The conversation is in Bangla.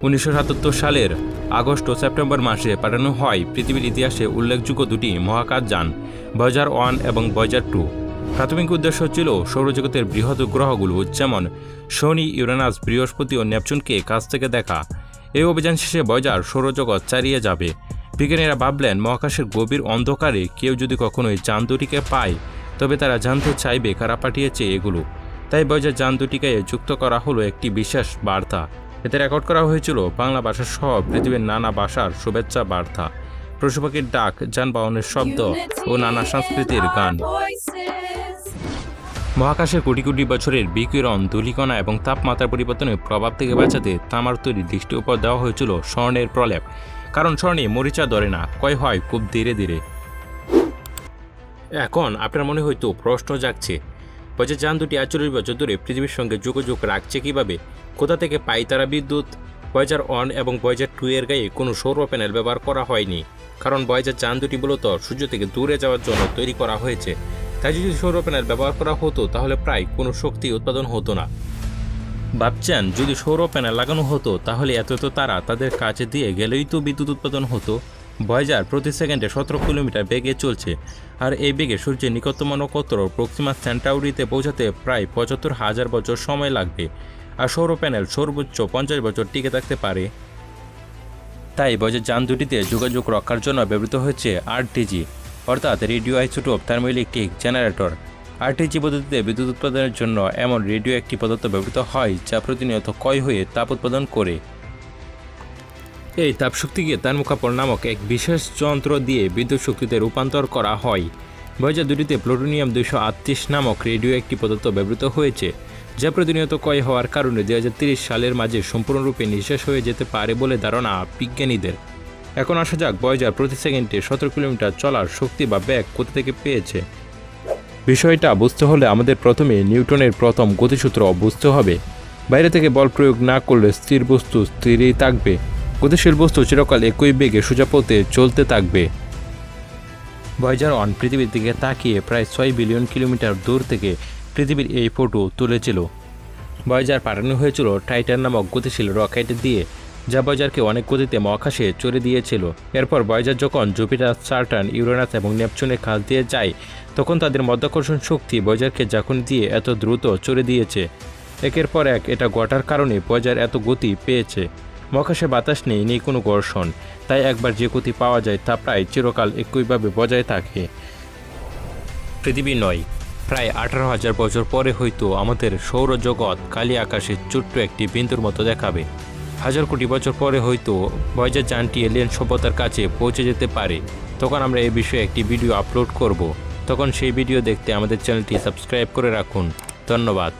1977 সালের আগস্ট ও সেপ্টেম্বর মাসে পাঠানো হয় পৃথিবীর ইতিহাসে উল্লেখযোগ্য দুটি মহাকাশযান ভয়েজার 1 এবং ভয়েজার 2। প্রাথমিক উদ্দেশ্য ছিল সৌরজগতের বৃহৎ গ্রহগুলো যেমন শনি, ইউরেনাস, বৃহস্পতি ও নেপচুনকে কাছ থেকে দেখা। এই অভিযান শেষে ভয়েজার সৌরজগৎ চালিয়ে যাবে। বিজ্ঞানীরা ভাবলেন, মহাকাশের গভীর অন্ধকারে কেউ যদি কখনোই যান দুটিকে পায় তবে তারা জানতে চাইবে কারা পাঠিয়েছে এগুলো। তাই ভয়েজার যান দুটিকে যুক্ত করা হলো একটি বিশেষ বার্তা। এতে রেকর্ড করা হয়েছিল বাংলা ভাষা সহ পৃথিবীর নানা ভাষার শুভেচ্ছা বার্তা, পশু পাখির ডাক, যানবাহনের শব্দ ও নানা সংস্কৃতির গান। মহাকাশের কোটি কোটি বছরের বিকিরণ, ধূলিকণা এবং তাপমাত্রার পরিবর্তনের প্রভাব থেকে বাঁচাতে তামার তৈরি দৃষ্টির উপর দেওয়া হয়েছিল স্বর্ণের প্রলেপ। কারণ স্বর্ণে মরিচা ধরে না, ক্ষয় হয় খুব ধীরে ধীরে। এখন আপনার মনে হয়তো প্রশ্ন জাগছে, ভয়েজার যান দুটি 48 বছর ধরে পৃথিবীর সঙ্গে যোগাযোগ রাখছে কিভাবে? কোথা থেকে পায় তারা বিদ্যুৎ? ভয়েজার 1 এবং ভয়েজার 2 এর গায়ে কোনো সৌর প্যানেল ব্যবহার করা হয়নি, কারণ ভয়েজার যান দুটি মূলত সূর্য থেকে দূরে যাওয়ার জন্য তৈরি করা হয়েছে। তাই যদি সৌর প্যানেল ব্যবহার করা হতো তাহলে প্রায় কোনো শক্তি উৎপাদন হতো না। ভাবছেন, যদি সৌর প্যানেল লাগানো হতো তাহলে এত তারা তাদের কাছে দিয়ে গেলেই তো বিদ্যুৎ উৎপাদন হতো। ভয়েজার প্রতি সেকেন্ডে 17 কিলোমিটার বেগে চলছে, আর এই বেগে সূর্যের নিকটতম নক্ষত্র প্রক্সিমা সেন্টাউরিতে পৌঁছাতে প্রায় 75,000 বছর সময় লাগবে। আর সৌর প্যানেল সর্বোচ্চ 50 বছর টিকে থাকতে পারে। তাই ভয়েজার যান দুটিতে যোগাযোগ রক্ষার জন্য ব্যবহৃত হচ্ছে আরটিজি, অর্থাৎ radio isotope thermoelectric generator. RTG পদ্ধতিতে বিদ্যুৎ উৎপাদনের জন্য এমন রেডিও একটি পদার্থ ব্যবহৃত হয় যা প্রতিনিয়ত ক্ষয় হয়ে তাপ উৎপাদন করে। এই তাপশক্তিকে থার্মোকাপল নামক এক বিশেষ যন্ত্র দিয়ে বিদ্যুৎ শক্তিতে রূপান্তর করা হয়। ভয়েজার দুটিতে প্লুটোনিয়াম 238 নামক রেডিও একটি পদার্থ ব্যবহৃত হয়েছে, যা প্রতিনিয়ত ক্ষয় হওয়ার কারণে 2030 সালের মাঝে সম্পূর্ণরূপে নিঃশেষ হয়ে যেতে পারে বলে ধারণা বিজ্ঞানীদের। এখন আসা যাক, ভয়েজার প্রতি সেকেন্ডে 17 কিলোমিটার চলার শক্তি বা বেগ কোথা থেকে পেয়েছে। বিষয়টা বুঝতে হলে আমাদের প্রথমে নিউটনের প্রথম গতিসূত্র বুঝতে হবে। বাইরে থেকে বল প্রয়োগ না করলে স্থির বস্তু স্থিরই থাকবে, গতিশীল বস্তু চিরকাল একই বেগে সোজা পথে চলতে থাকবে। ভয়েজার 1 পৃথিবীর দিকে তাকিয়ে প্রায় 6 বিলিয়ন কিলোমিটার দূর থেকে পৃথিবীর এই ফটো তুলেছিল। ভয়েজার পাঠানো হয়েছিল টাইটান নামক গতিশীল রকেট দিয়ে, যা ভয়েজারকে অনেক গতিতে মহাকাশে চড়ে দিয়েছিল। এরপর ভয়েজার যখন জুপিটার, স্যাটার্ন, ইউরেনাস এবং নেপচুনের কাছ দিয়ে যায়, তখন তাদের মধ্যাকর্ষণ শক্তি ভয়েজারকে ঝাঁকুনি দিয়ে এত দ্রুত চড়ে দিয়েছে। একের পর এক এটা ঘটার কারণে ভয়েজার এত গতি পেয়েছে। মহাকাশে বাতাস নেই কোনো ঘর্ষণ, তাই একবার যে গতি পাওয়া যায় তা প্রায় চিরকাল একইভাবে বজায় থাকে। পৃথিবী নয়, প্রায় 18,000 বছর পরে হয়তো আমাদের সৌরজগৎ কালি আকাশে ছোট্ট একটি বিন্দুর মতো দেখাবে। 1000 কোটি বছর পরে হয়তো ভয়েজার যানটি এলিয়েন সভ্যতার কাছে পৌঁছে যেতে পারে। তখন আমরা এই বিষয়ে একটি ভিডিও আপলোড করব। তখন সেই ভিডিও দেখতে আমাদের চ্যানেলটি সাবস্ক্রাইব করে রাখুন। ধন্যবাদ।